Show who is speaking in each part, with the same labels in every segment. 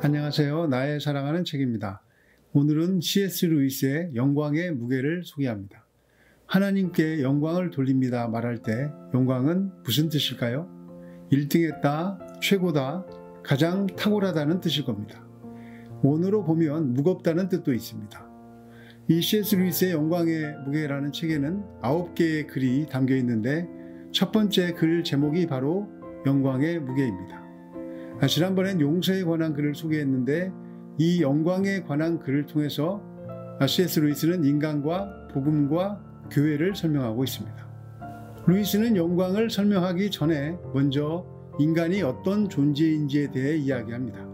Speaker 1: 안녕하세요. 나의 사랑하는 책입니다. 오늘은 C.S. 루이스의 영광의 무게를 소개합니다. 하나님께 영광을 돌립니다 말할 때 영광은 무슨 뜻일까요? 1등했다, 최고다, 가장 탁월하다는 뜻일 겁니다. 원어로 보면 무겁다는 뜻도 있습니다. 이 C.S. 루이스의 영광의 무게라는 책에는 9개의 글이 담겨 있는데 첫 번째 글 제목이 바로 영광의 무게입니다. 지난번엔 용서에 관한 글을 소개했는데 이 영광에 관한 글을 통해서 C.S. 루이스는 인간과 복음과 교회를 설명하고 있습니다. 루이스는 영광을 설명하기 전에 먼저 인간이 어떤 존재인지에 대해 이야기합니다.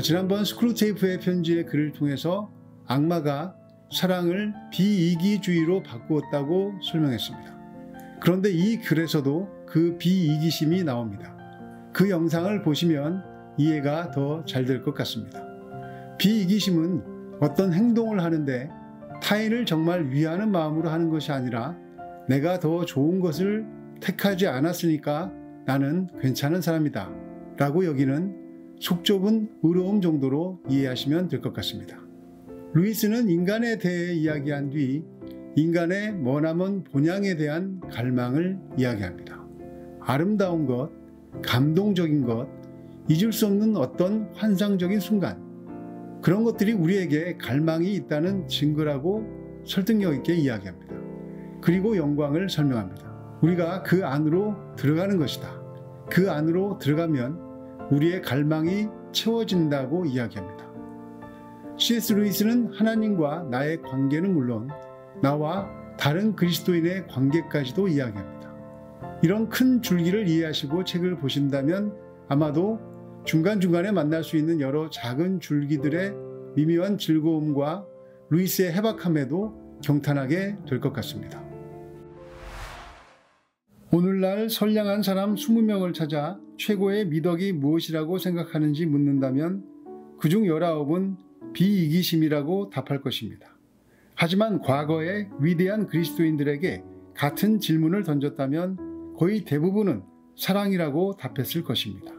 Speaker 1: 지난번 스크루테이프의 편지의 글을 통해서 악마가 사랑을 비이기주의로 바꾸었다고 설명했습니다. 그런데 이 글에서도 그 비이기심이 나옵니다. 그 영상을 보시면 이해가 더 잘 될 것 같습니다. 비이기심은 어떤 행동을 하는데 타인을 정말 위하는 마음으로 하는 것이 아니라 내가 더 좋은 것을 택하지 않았으니까 나는 괜찮은 사람이다 라고 여기는 속 좁은 의로움 정도로 이해하시면 될 것 같습니다. 루이스는 인간에 대해 이야기한 뒤 인간의 머나먼 본향에 대한 갈망을 이야기합니다. 아름다운 것, 감동적인 것, 잊을 수 없는 어떤 환상적인 순간, 그런 것들이 우리에게 갈망이 있다는 증거라고 설득력 있게 이야기합니다. 그리고 영광을 설명합니다. 우리가 그 안으로 들어가는 것이다. 그 안으로 들어가면 우리의 갈망이 채워진다고 이야기합니다. C.S. 루이스는 하나님과 나의 관계는 물론 나와 다른 그리스도인의 관계까지도 이야기합니다. 이런 큰 줄기를 이해하시고 책을 보신다면 아마도 중간중간에 만날 수 있는 여러 작은 줄기들의 미묘한 즐거움과 루이스의 해박함에도 경탄하게 될 것 같습니다. 오늘날 선량한 사람 20명을 찾아 최고의 미덕이 무엇이라고 생각하는지 묻는다면 그중 19은 비이기심이라고 답할 것입니다. 하지만 과거의 위대한 그리스도인들에게 같은 질문을 던졌다면 거의 대부분은 사랑이라고 답했을 것입니다.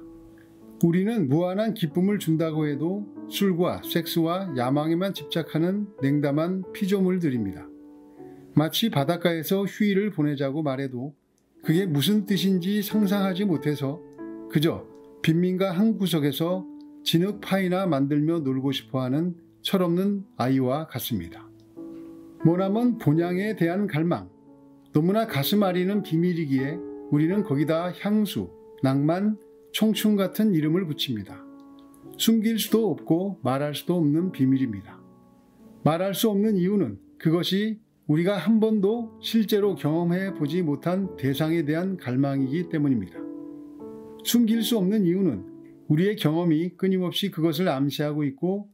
Speaker 1: 우리는 무한한 기쁨을 준다고 해도 술과 섹스와 야망에만 집착하는 냉담한 피조물들입니다. 마치 바닷가에서 휴일을 보내자고 말해도 그게 무슨 뜻인지 상상하지 못해서 그저 빈민가 한 구석에서 진흙 파이나 만들며 놀고 싶어하는 철없는 아이와 같습니다. 머나먼 본향에 대한 갈망, 너무나 가슴 아리는 비밀이기에 우리는 거기다 향수, 낭만, 청춘 같은 이름을 붙입니다. 숨길 수도 없고 말할 수도 없는 비밀입니다. 말할 수 없는 이유는 그것이 우리가 한 번도 실제로 경험해 보지 못한 대상에 대한 갈망이기 때문입니다. 숨길 수 없는 이유는 우리의 경험이 끊임없이 그것을 암시하고 있고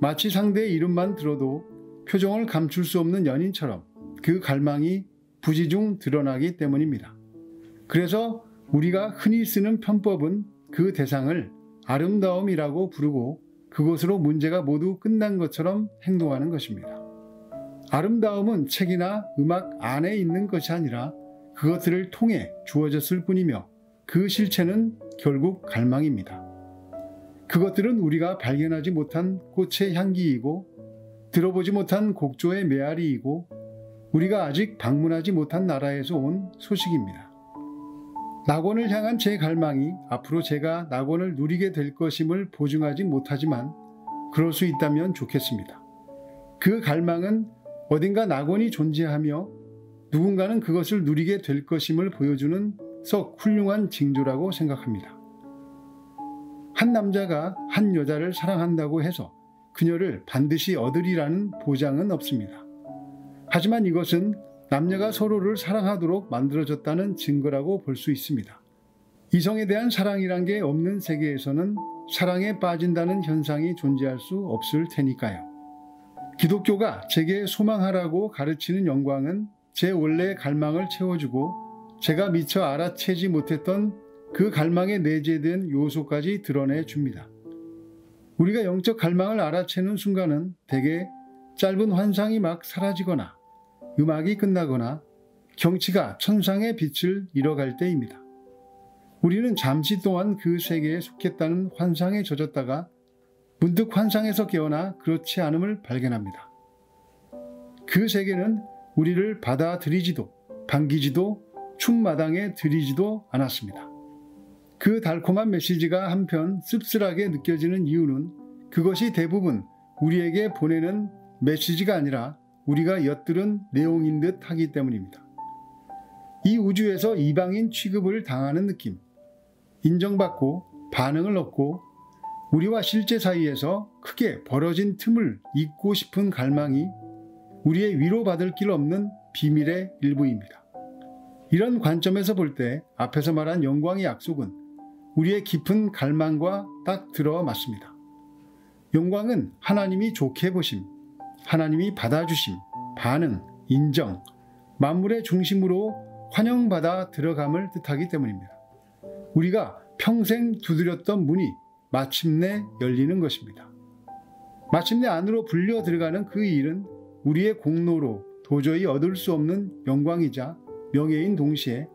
Speaker 1: 마치 상대의 이름만 들어도 표정을 감출 수 없는 연인처럼 그 갈망이 부지중 드러나기 때문입니다. 그래서 우리가 흔히 쓰는 편법은 그 대상을 아름다움이라고 부르고 그것으로 문제가 모두 끝난 것처럼 행동하는 것입니다. 아름다움은 책이나 음악 안에 있는 것이 아니라 그것들을 통해 주어졌을 뿐이며 그 실체는 결국 갈망입니다. 그것들은 우리가 발견하지 못한 꽃의 향기이고 들어보지 못한 곡조의 메아리이고 우리가 아직 방문하지 못한 나라에서 온 소식입니다. 낙원을 향한 제 갈망이 앞으로 제가 낙원을 누리게 될 것임을 보증하지 못하지만 그럴 수 있다면 좋겠습니다. 그 갈망은 어딘가 낙원이 존재하며 누군가는 그것을 누리게 될 것임을 보여주는 썩 훌륭한 징조라고 생각합니다. 한 남자가 한 여자를 사랑한다고 해서 그녀를 반드시 얻으리라는 보장은 없습니다. 하지만 이것은 남녀가 서로를 사랑하도록 만들어졌다는 증거라고 볼 수 있습니다. 이성에 대한 사랑이란 게 없는 세계에서는 사랑에 빠진다는 현상이 존재할 수 없을 테니까요. 기독교가 제게 소망하라고 가르치는 영광은 제 원래의 갈망을 채워주고 제가 미처 알아채지 못했던 그 갈망에 내재된 요소까지 드러내줍니다. 우리가 영적 갈망을 알아채는 순간은 대개 짧은 환상이 막 사라지거나 음악이 끝나거나 경치가 천상의 빛을 잃어갈 때입니다. 우리는 잠시 동안 그 세계에 속했다는 환상에 젖었다가 문득 환상에서 깨어나 그렇지 않음을 발견합니다. 그 세계는 우리를 받아들이지도 반기지도 충마당에 들이지도 않았습니다. 그 달콤한 메시지가 한편 씁쓸하게 느껴지는 이유는 그것이 대부분 우리에게 보내는 메시지가 아니라 우리가 엿들은 내용인 듯 하기 때문입니다. 이 우주에서 이방인 취급을 당하는 느낌, 인정받고 반응을 얻고 우리와 실제 사이에서 크게 벌어진 틈을 잇고 싶은 갈망이 우리의 위로받을 길 없는 비밀의 일부입니다. 이런 관점에서 볼 때 앞에서 말한 영광의 약속은 우리의 깊은 갈망과 딱 들어맞습니다. 영광은 하나님이 좋게 보심, 하나님이 받아주심, 반응, 인정, 만물의 중심으로 환영받아 들어감을 뜻하기 때문입니다. 우리가 평생 두드렸던 문이 마침내 열리는 것입니다. 마침내 안으로 불려 들어가는 그 일은 우리의 공로로 도저히 얻을 수 없는 영광이자 명예인 동시에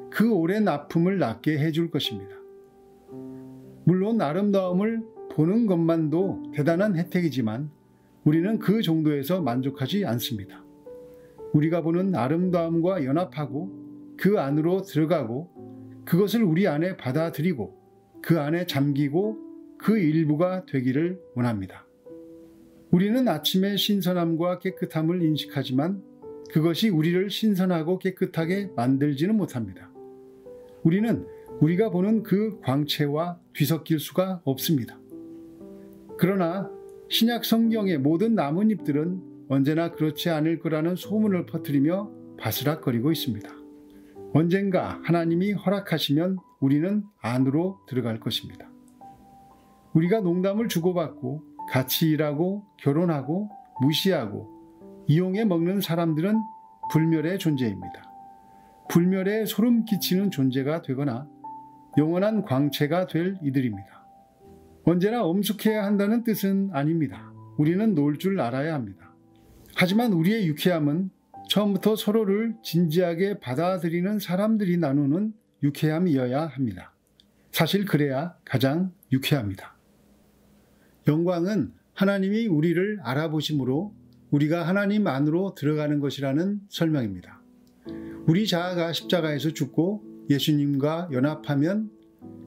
Speaker 1: 그 오랜 아픔을 낫게 해줄 것입니다. 물론 아름다움을 보는 것만도 대단한 혜택이지만 우리는 그 정도에서 만족하지 않습니다. 우리가 보는 아름다움과 연합하고 그 안으로 들어가고 그것을 우리 안에 받아들이고 그 안에 잠기고 그 일부가 되기를 원합니다. 우리는 아침의 신선함과 깨끗함을 인식하지만 그것이 우리를 신선하고 깨끗하게 만들지는 못합니다. 우리는 우리가 보는 그 광채와 뒤섞일 수가 없습니다. 그러나 신약 성경의 모든 나뭇잎들은 언제나 그렇지 않을 거라는 소문을 퍼뜨리며 바스락거리고 있습니다. 언젠가 하나님이 허락하시면 우리는 안으로 들어갈 것입니다. 우리가 농담을 주고받고 같이 일하고 결혼하고 무시하고 이용해 먹는 사람들은 불멸의 존재입니다. 불멸에 소름 끼치는 존재가 되거나 영원한 광채가 될 이들입니다. 언제나 엄숙해야 한다는 뜻은 아닙니다. 우리는 놀 줄 알아야 합니다. 하지만 우리의 유쾌함은 처음부터 서로를 진지하게 받아들이는 사람들이 나누는 유쾌함이어야 합니다. 사실 그래야 가장 유쾌합니다. 영광은 하나님이 우리를 알아보심으로 우리가 하나님 안으로 들어가는 것이라는 설명입니다. 우리 자아가 십자가에서 죽고 예수님과 연합하면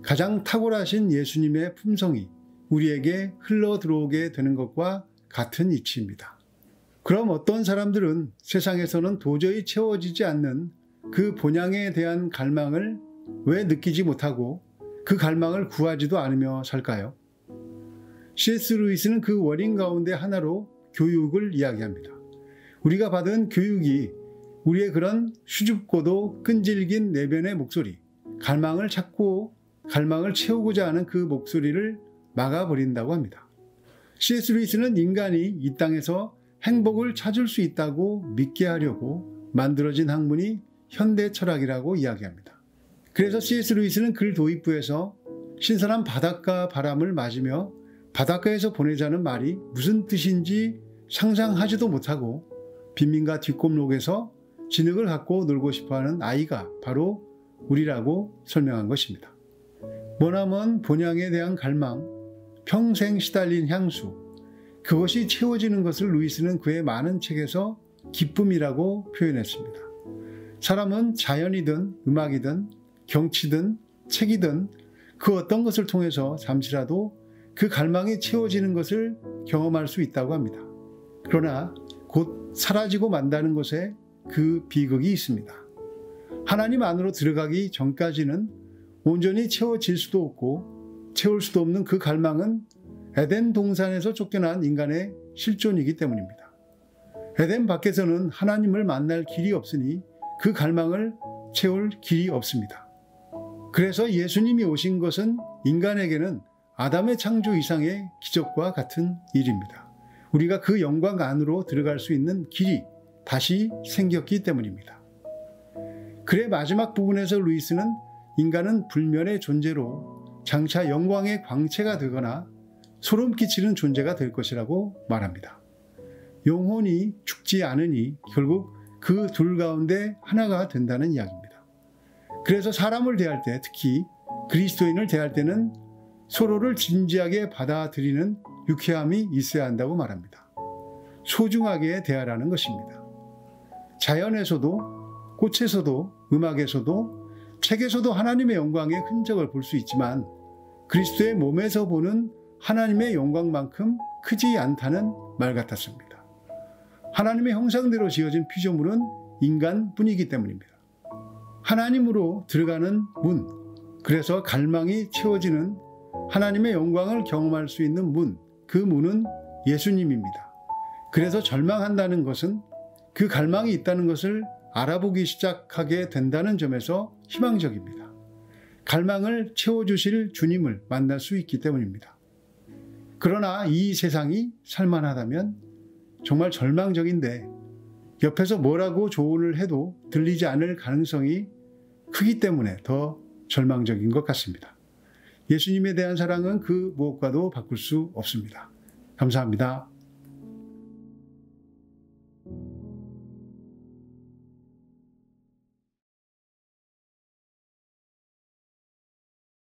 Speaker 1: 가장 탁월하신 예수님의 품성이 우리에게 흘러 들어오게 되는 것과 같은 이치입니다. 그럼 어떤 사람들은 세상에서는 도저히 채워지지 않는 그 본향에 대한 갈망을 왜 느끼지 못하고 그 갈망을 구하지도 않으며 살까요? C.S. 루이스는 그 원인 가운데 하나로 교육을 이야기합니다. 우리가 받은 교육이 우리의 그런 수줍고도 끈질긴 내면의 목소리, 갈망을 찾고 갈망을 채우고자 하는 그 목소리를 막아버린다고 합니다. C.S. 루이스는 인간이 이 땅에서 행복을 찾을 수 있다고 믿게 하려고 만들어진 학문이 현대 철학이라고 이야기합니다. 그래서 C.S. 루이스는 글 도입부에서 신선한 바닷가 바람을 맞으며 바닷가에서 보내자는 말이 무슨 뜻인지 상상하지도 못하고 빈민가 뒷골목에서 진흙을 갖고 놀고 싶어하는 아이가 바로 우리라고 설명한 것입니다. 머나먼 본향에 대한 갈망, 평생 시달린 향수, 그것이 채워지는 것을 루이스는 그의 많은 책에서 기쁨이라고 표현했습니다. 사람은 자연이든 음악이든 경치든 책이든 그 어떤 것을 통해서 잠시라도 그 갈망이 채워지는 것을 경험할 수 있다고 합니다. 그러나 곧 사라지고 만다는 것에 그 비극이 있습니다. 하나님 안으로 들어가기 전까지는 온전히 채워질 수도 없고 채울 수도 없는 그 갈망은 에덴 동산에서 쫓겨난 인간의 실존이기 때문입니다. 에덴 밖에서는 하나님을 만날 길이 없으니 그 갈망을 채울 길이 없습니다. 그래서 예수님이 오신 것은 인간에게는 아담의 창조 이상의 기적과 같은 일입니다. 우리가 그 영광 안으로 들어갈 수 있는 길이 다시 생겼기 때문입니다. 글의 마지막 부분에서 루이스는 인간은 불멸의 존재로 장차 영광의 광채가 되거나 소름 끼치는 존재가 될 것이라고 말합니다. 영혼이 죽지 않으니 결국 그 둘 가운데 하나가 된다는 이야기입니다. 그래서 사람을 대할 때, 특히 그리스도인을 대할 때는 서로를 진지하게 받아들이는 유쾌함이 있어야 한다고 말합니다. 소중하게 대하라는 것입니다. 자연에서도, 꽃에서도, 음악에서도, 책에서도 하나님의 영광의 흔적을 볼 수 있지만 그리스도의 몸에서 보는 하나님의 영광만큼 크지 않다는 말 같았습니다. 하나님의 형상대로 지어진 피조물은 인간뿐이기 때문입니다. 하나님으로 들어가는 문, 그래서 갈망이 채워지는 하나님의 영광을 경험할 수 있는 문, 그 문은 예수님입니다. 그래서 절망한다는 것은 그 갈망이 있다는 것을 알아보기 시작하게 된다는 점에서 희망적입니다. 갈망을 채워주실 주님을 만날 수 있기 때문입니다. 그러나 이 세상이 살만하다면 정말 절망적인데 옆에서 뭐라고 조언을 해도 들리지 않을 가능성이 크기 때문에 더 절망적인 것 같습니다. 예수님에 대한 사랑은 그 무엇과도 바꿀 수 없습니다. 감사합니다.